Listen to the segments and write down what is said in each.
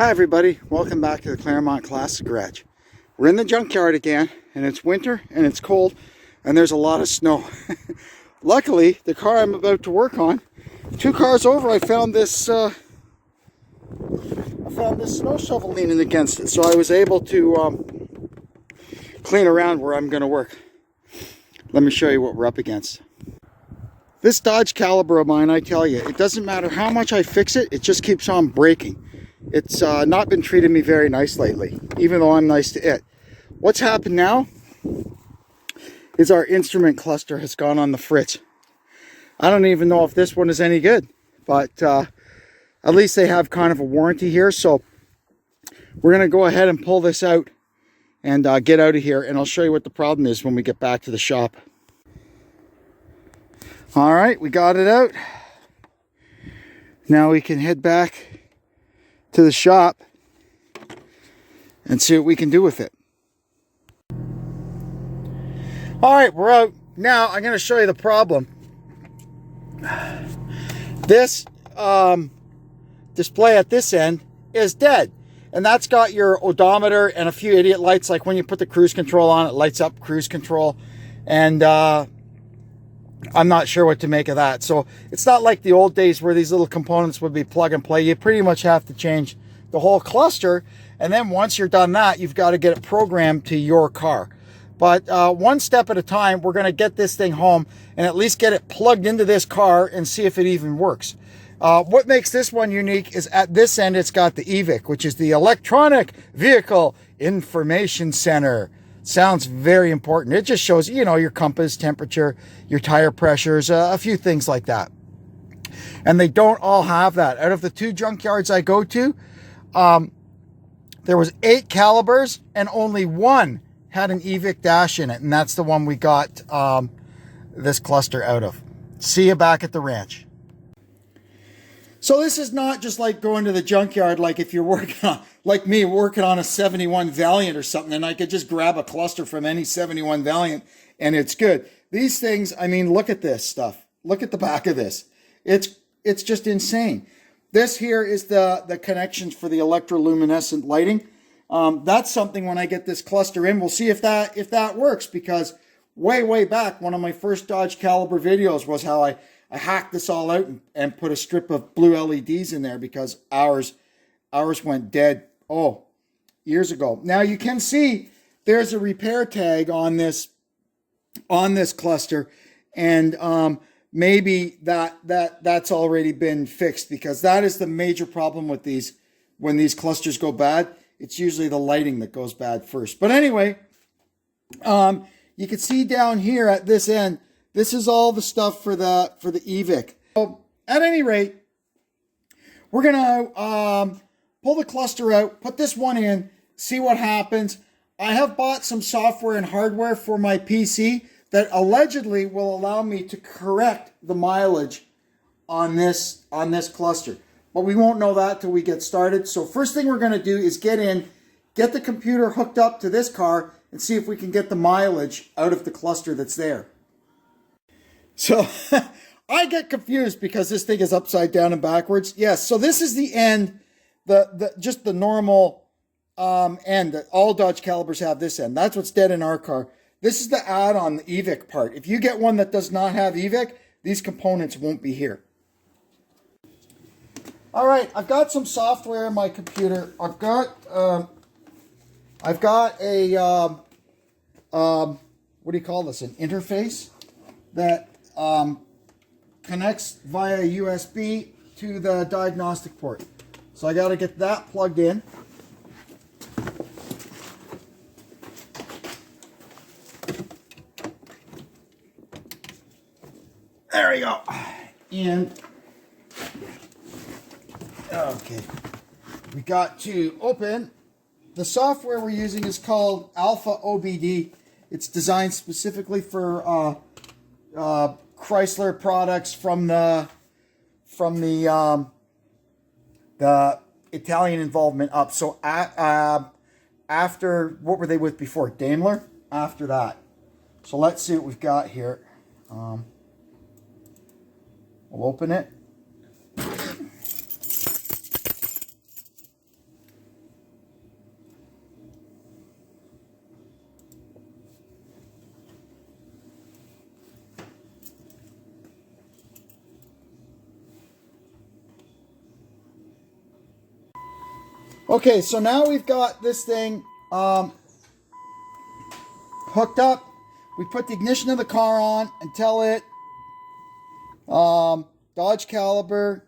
Hi everybody, welcome back to the Claremont Classic Garage. We're in the junkyard again, and it's winter and it's cold and there's a lot of snow. Luckily, the car I'm about to work on, 2 cars over, I found this snow shovel leaning against it, so I was able to clean around where I'm going to work. Let me show you what we're up against. This Dodge Caliber of mine, I tell you, it doesn't matter how much I fix it, it just keeps on breaking. It's not been treating me very nice lately, even though I'm nice to it. What's happened now is our instrument cluster has gone on the fritz. I don't even know if this one is any good, but at least they have kind of a warranty here. So we're going to go ahead and pull this out and get out of here, and I'll show you what the problem is when we get back to the shop. All right, we got it out. Now we can head back to the shop and see what we can do with it. All right, we're out. Now I'm going to show you the problem. This display at this end is dead, and that's got your odometer and a few idiot lights, like when you put the cruise control on, it lights up cruise control, and I'm not sure what to make of that. So it's not like the old days where these little components would be plug and play. You pretty much have to change the whole cluster, and then once you're done that, you've got to get it programmed to your car. But one step at a time, we're going to get this thing home and at least get it plugged into this car and see if it even works. What makes this one unique is at this end, it's got the EVIC, which is the Electronic Vehicle Information Center. Sounds very important. It just shows, you know, your compass, temperature, your tire pressures, a few things like that. And they don't all have that. Out of the 2 junkyards I go to, there was 8 calibers and only 1 had an EVIC dash in it. And that's the one we got this cluster out of. See you back at the ranch. So this is not just like going to the junkyard, like if you're working on, like me, working on a 71 Valiant or something, and I could just grab a cluster from any 71 Valiant and it's good. These things, I mean, look at this stuff. Look at the back of this. It's just insane. This here is the connections for the electroluminescent lighting. That's something when I get this cluster in, we'll see if that works, because way back, one of my first Dodge Caliber videos was how I hacked this all out and put a strip of blue LEDs in there because ours went dead, years ago. Now you can see there's a repair tag on this cluster, and maybe that's already been fixed, because that is the major problem with these. When these clusters go bad, it's usually the lighting that goes bad first. But anyway, you can see down here at this end, this is all the stuff for the EVIC. So at any rate, we're gonna pull the cluster out, put this one in, see what happens. I have bought some software and hardware for my PC that allegedly will allow me to correct the mileage on this cluster. But we won't know that till we get started. So first thing we're going to do is get the computer hooked up to this car and see if we can get the mileage out of the cluster that's there. So I get confused because this thing is upside down and backwards. Yes, so this is the end, just the normal end that all Dodge Calibers have. This end. That's what's dead in our car. This is the add-on, the EVIC part. If you get one that does not have EVIC, these components won't be here. All right, I've got some software in my computer. I've got a what do you call this? An interface that connects via USB to the diagnostic port. So I got to get that plugged in. There we go. And okay, we got to open. The software we're using is called Alpha OBD. It's designed specifically for Chrysler products from the Italian involvement up. So after, what were they with before? Daimler? After that. So let's see what we've got here. We'll open it. Okay, so now we've got this thing hooked up. We put the ignition of the car on and tell it Dodge Caliber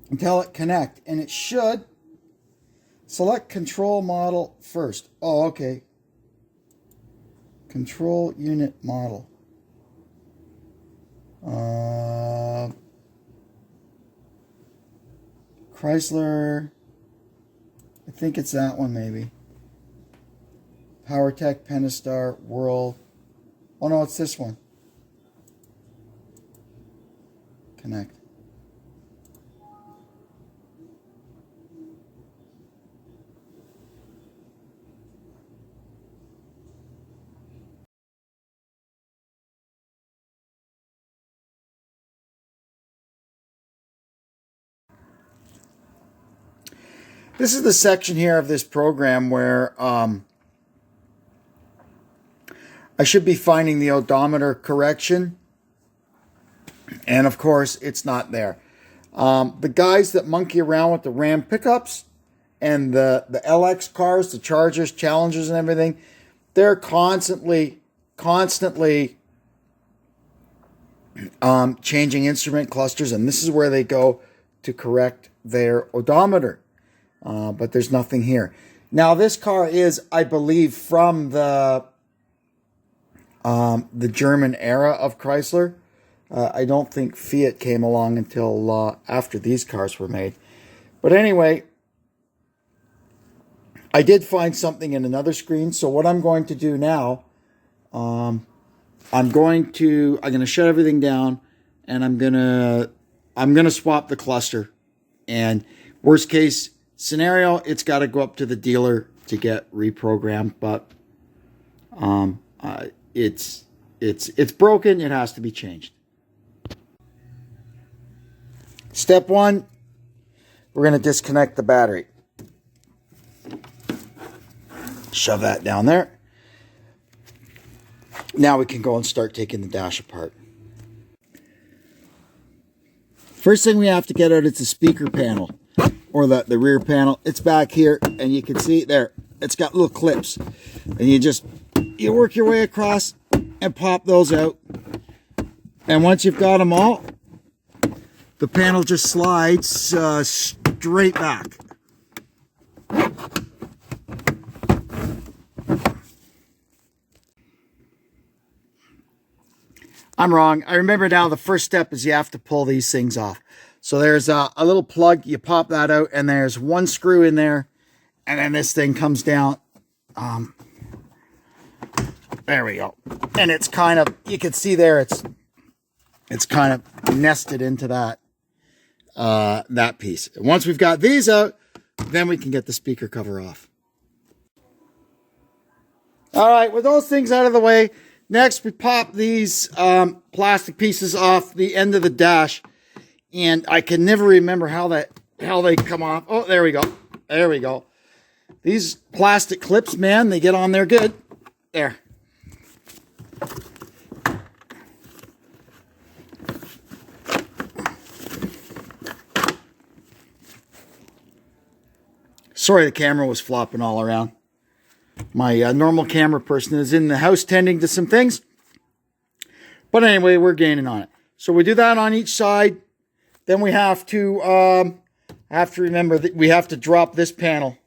and tell it connect. And it should select control model first. Oh, okay. Control unit model. Chrysler. I think it's that one maybe. PowerTech, Pentastar, World. Oh no, it's this one. Connect. This is the section here of this program where I should be finding the odometer correction. And of course, it's not there. The guys that monkey around with the Ram pickups and the LX cars, the Chargers, Challengers, and everything, they're constantly changing instrument clusters. And this is where they go to correct their odometer. But there's nothing here. Now, this car is, I believe, from the German era of Chrysler. I don't think Fiat came along until after these cars were made. But anyway, I did find something in another screen. So what I'm going to do now, I'm going to shut everything down, and I'm gonna swap the cluster. And worst case scenario, it's got to go up to the dealer to get reprogrammed, but it's broken. It has to be changed. Step one, we're going to disconnect the battery. Shove that down there. Now we can go and start taking the dash apart. First thing we have to get out is the speaker panel, or the rear panel. It's back here, and you can see there, it's got little clips, and you work your way across and pop those out. And once you've got them all, the panel just slides straight back. I'm wrong. I remember now the first step is you have to pull these things off. So there's a little plug, you pop that out, and there's one screw in there, and then this thing comes down. There we go. And it's kind of, you can see there, it's kind of nested into that piece. And once we've got these out, then we can get the speaker cover off. All right, with those things out of the way, next we pop these plastic pieces off the end of the dash. And I can never remember how they come off. Oh, there we go. There we go. These plastic clips, man, they get on there good. There. Sorry, the camera was flopping all around. My normal camera person is in the house tending to some things. But anyway, we're gaining on it. So we do that on each side. Then we have to remember that we have to drop this panel.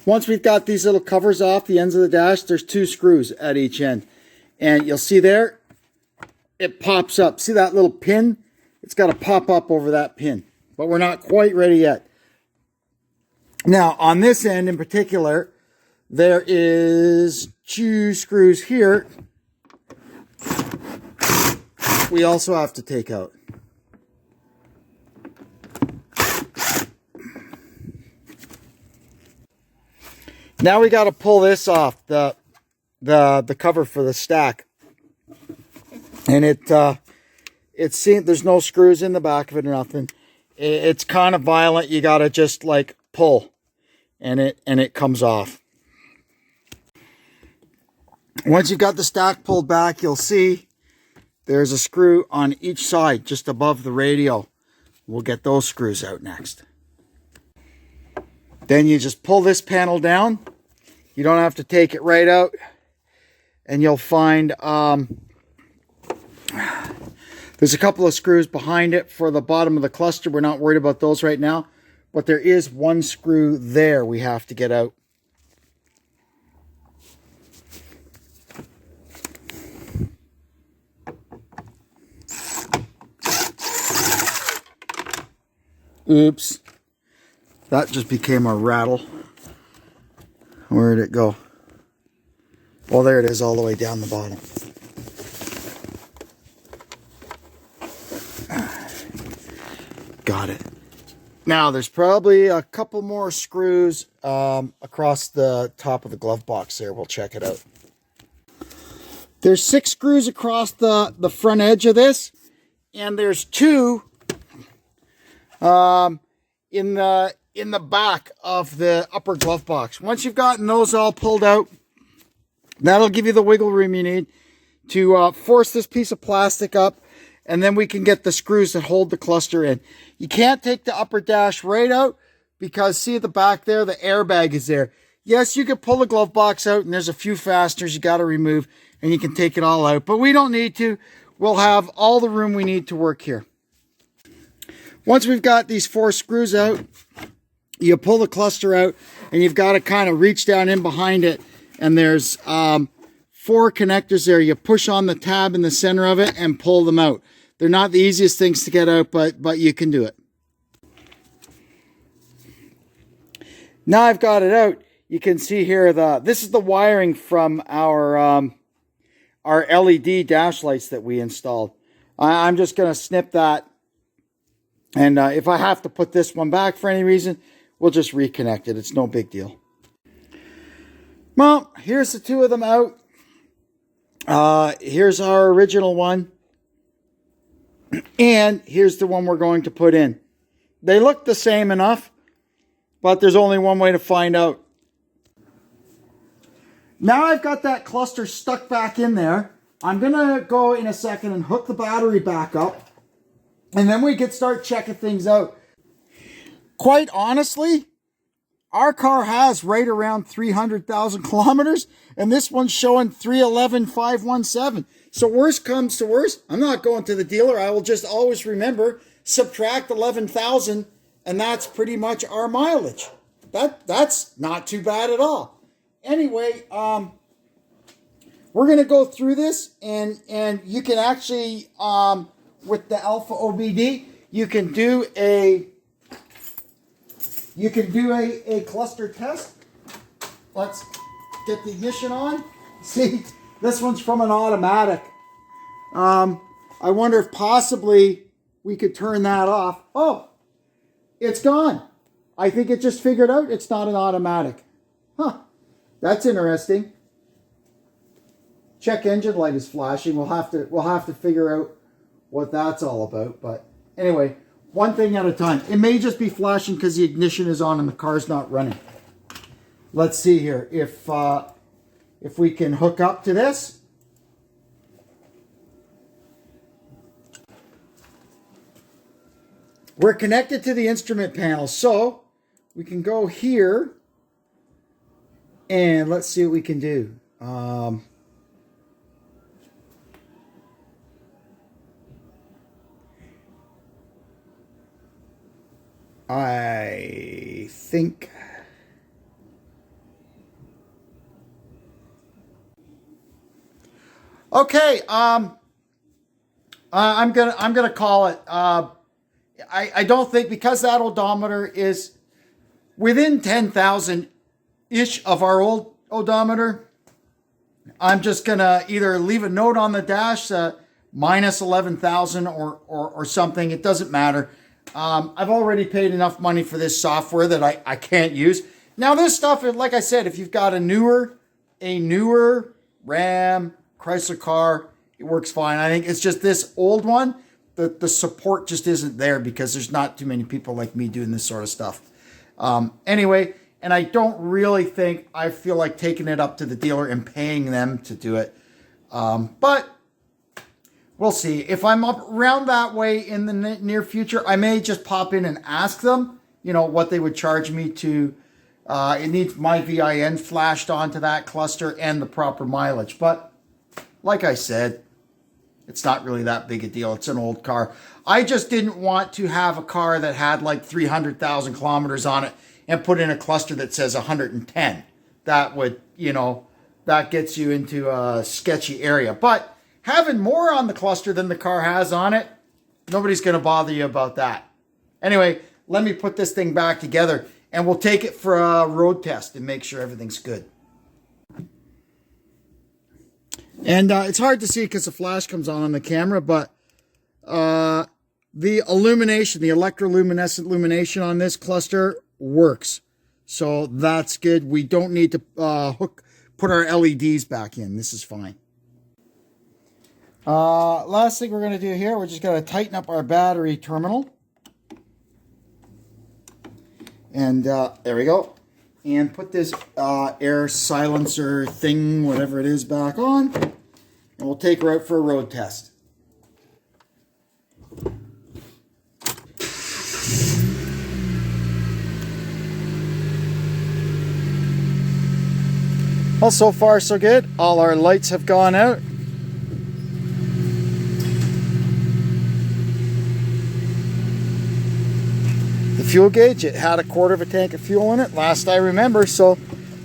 Once we've got these little covers off the ends of the dash, there's 2 screws at each end. And you'll see there, it pops up. See that little pin? It's got to pop up over that pin. But we're not quite ready yet. Now, on this end in particular, there is 2 screws here. We also have to take out. Now we got to pull this off, the cover for the stack. And it's seen, there's no screws in the back of it or nothing. It's kind of violent. You got to just like pull, and it comes off. Once you've got the stack pulled back, you'll see there's a screw on each side just above the radio. We'll get those screws out next. Then you just pull this panel down. You don't have to take it right out. And you'll find there's a couple of screws behind it for the bottom of the cluster. We're not worried about those right now. But there is one screw there we have to get out. Oops. That just became a rattle. Where did it go? Well, there it is all the way down the bottom. Got it. Now, there's probably a couple more screws across the top of the glove box there. We'll check it out. There's 6 screws across the front edge of this, and there's 2 in the back of the upper glove box. Once you've gotten those all pulled out, that'll give you the wiggle room you need to force this piece of plastic up, and then we can get the screws that hold the cluster in. You can't take the upper dash right out because see at the back there, the airbag is there. Yes, you can pull the glove box out and there's a few fasteners you got to remove and you can take it all out, but we don't need to. We'll have all the room we need to work here. Once we've got these 4 screws out, you pull the cluster out and you've got to kind of reach down in behind it, and there's 4 connectors there. You push on the tab in the center of it and pull them out. They're not the easiest things to get out, but you can do it. Now I've got it out. You can see here this is the wiring from our LED dash lights that we installed. I'm just going to snip that, and if I have to put this one back for any reason, we'll just reconnect it. It's no big deal. Well, here's the 2 of them out. Here's our original one. And here's the one we're going to put in. They look the same enough, but there's only one way to find out. Now I've got that cluster stuck back in there. I'm going to go in a second and hook the battery back up, and then we can start checking things out. Quite honestly, our car has right around 300,000 kilometers, and this one's showing 311,517. So worst comes to worst, I'm not going to the dealer. I will just always remember, subtract 11,000, and that's pretty much our mileage. That's not too bad at all. Anyway, we're going to go through this, and you can actually, with the Alpha OBD, you can do a cluster test. Let's get the ignition on. See, this one's from an automatic. I wonder if possibly we could turn that off. Oh, it's gone. I think it just figured out it's not an automatic. Huh, that's interesting. Check engine light is flashing. We'll have to figure out what that's all about. But anyway, one thing at a time. It may just be flashing because the ignition is on and the car's not running. Let's see here if we can hook up to this. We're connected to the instrument panel, so we can go here and let's see what we can do. I think okay, I'm gonna call it. I don't think, because that odometer is within 10,000 ish of our old odometer, I'm just gonna either leave a note on the dash minus 11,000 or something. It doesn't matter. I've already paid enough money for this software that I can't use. Now this stuff, like I said, if you've got a newer Ram, Chrysler car, it works fine. I think it's just this old one, the support just isn't there because there's not too many people like me doing this sort of stuff. Anyway, and I don't really think I feel like taking it up to the dealer and paying them to do it. But we'll see. If I'm up around that way in the near future, I may just pop in and ask them, what they would charge me to It needs my VIN flashed onto that cluster and the proper mileage. But like I said, it's not really that big a deal. It's an old car. I just didn't want to have a car that had like 300,000 kilometers on it and put in a cluster that says 110. That would, that gets you into a sketchy area. But having more on the cluster than the car has on it, nobody's going to bother you about that. Anyway, let me put this thing back together and we'll take it for a road test and make sure everything's good. And it's hard to see because the flash comes on the camera, but the illumination, the electroluminescent illumination on this cluster works. So that's good. We don't need to put our LEDs back in. This is fine. Last thing we're going to do here, we're just going to tighten up our battery terminal. And there we go. And put this air silencer thing, whatever it is, back on. And we'll take her out for a road test. Well, so far so good. All our lights have gone out. The fuel gauge, it had a quarter of a tank of fuel in it, last I remember, so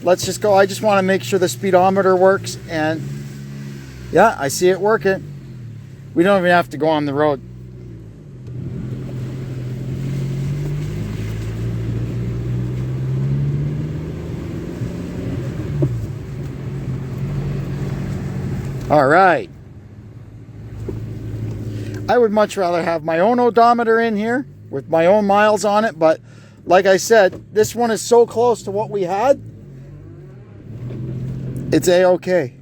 let's just go. I just want to make sure the speedometer works, and yeah, I see it working. We don't even have to go on the road. All right. I would much rather have my own odometer in here with my own miles on it, but like I said, this one is so close to what we had, it's a-okay.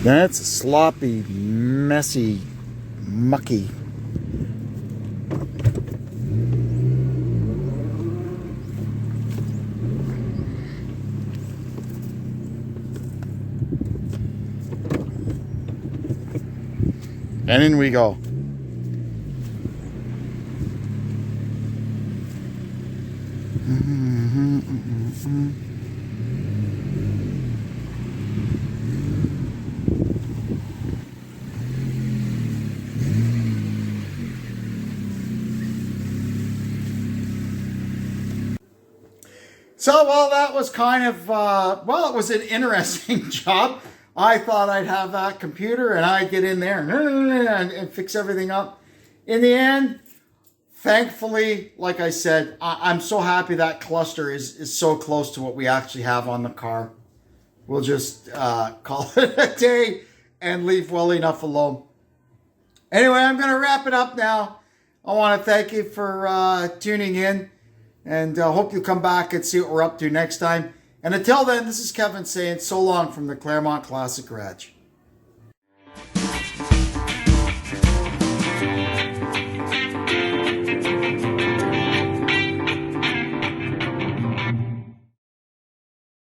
That's sloppy, messy, mucky. And in we go. So, well, that was kind of, well, it was an interesting job. I thought I'd have that computer and I'd get in there and fix everything up. In the end, thankfully, like I said, I'm so happy that cluster is so close to what we actually have on the car. We'll just call it a day and leave well enough alone. Anyway, I'm going to wrap it up now. I want to thank you for tuning in. And hope you'll come back and see what we're up to next time. And until then, this is Kevin saying so long from the Claremont Classic Garage.